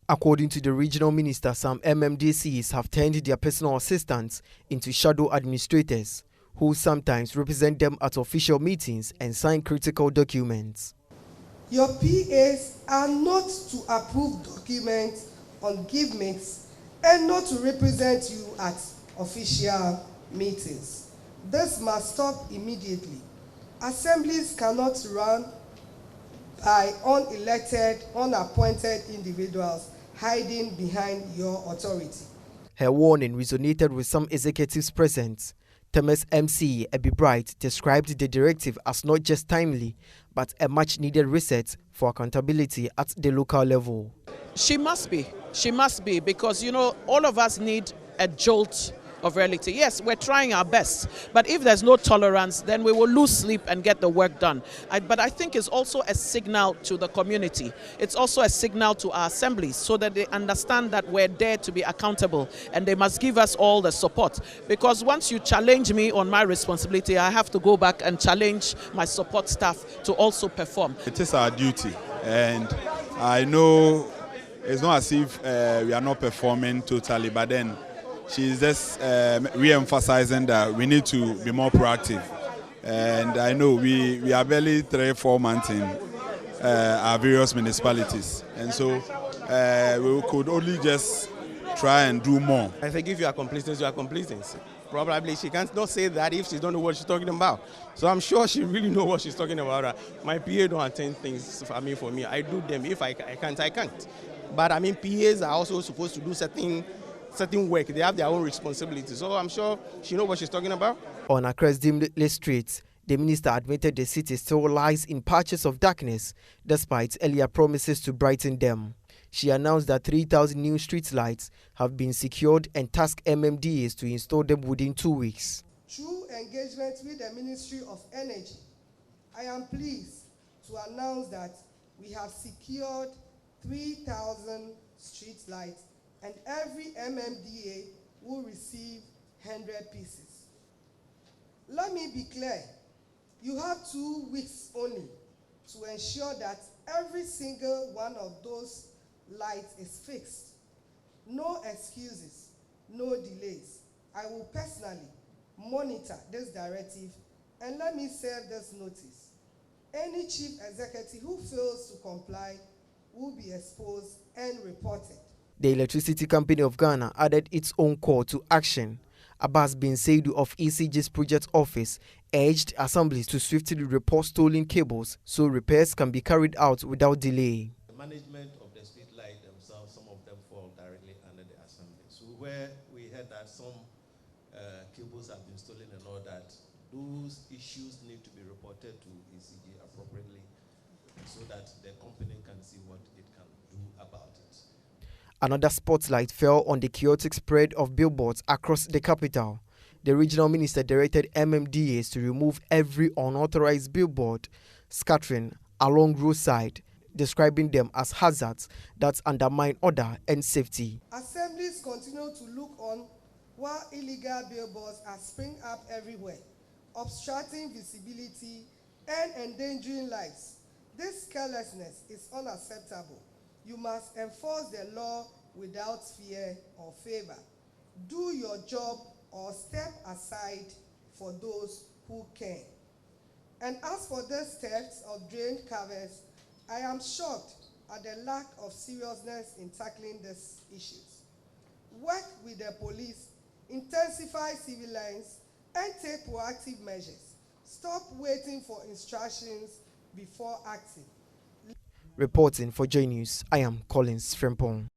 According to the regional minister, some MMDCEs have turned their personal assistants into shadow administrators, who sometimes represent them at official meetings and sign critical documents. Your PAs are not to approve documents on givebates and not to represent you at official meetings. This must stop immediately. Assemblies cannot run by unelected, unappointed individuals hiding behind your authority. Her warning resonated with some executives present. Temes MC Ebi Bright described the directive as not just timely, but a much-needed reset for accountability at the local level. She must be, because, all of us need a jolt of reality. Yes, we're trying our best, but if there's no tolerance, then we will lose sleep and get the work done. But I think it's also a signal to the community. It's also a signal to our assemblies so that they understand that we're there to be accountable and they must give us all the support. Because once you challenge me on my responsibility, I have to go back and challenge my support staff to also perform. It is our duty, and I know it's not as if we are not performing totally, but then she's just re-emphasizing that we need to be more proactive. And I know we are barely 3-4 months in our various municipalities. And so we could only just try and do more. I think if you are complacent, you are complacent. Probably she can't not say that if she don't know what she's talking about. So I'm sure she really knows what she's talking about. My PA don't attend things for me. I do them. If I can't, I can't. But PAs are also supposed to do certain work. They have their own responsibilities. So I'm sure she knows what she's talking about. On Accra's dimly streets, the minister admitted the city still lies in patches of darkness, despite earlier promises to brighten them. She announced that 3,000 new street lights have been secured and tasked MMDAs to install them within 2 weeks. Through engagement with the Ministry of Energy, I am pleased to announce that we have secured 3,000 street lights, and every MMDA will receive 100 pieces. Let me be clear. You have 2 weeks only to ensure that every single one of those lights is fixed. No excuses, no delays. I will personally monitor this directive, and let me serve this notice. Any chief executive who fails to comply will be exposed and reported. The Electricity Company of Ghana added its own call to action. Abbas Bin Saidu of ECG's project office urged assemblies to swiftly report stolen cables so repairs can be carried out without delay. The management of the street light themselves, some of them fall directly under the assembly. So where we heard that some cables have been stolen and all that, those issues need to be reported to ECG appropriately so that the company can see what it can do about it. Another spotlight fell on the chaotic spread of billboards across the capital. The regional minister directed MMDAs to remove every unauthorized billboard scattering along roadside, describing them as hazards that undermine order and safety. Assemblies continue to look on while illegal billboards are springing up everywhere, obstructing visibility and endangering lives. This carelessness is unacceptable. You must enforce the law without fear or favor. Do your job or step aside for those who can. And as for this theft of drain covers, I am shocked at the lack of seriousness in tackling these issues. Work with the police, intensify civil lines, and take proactive measures. Stop waiting for instructions before acting. Reporting for J News, I am Collins Frimpong.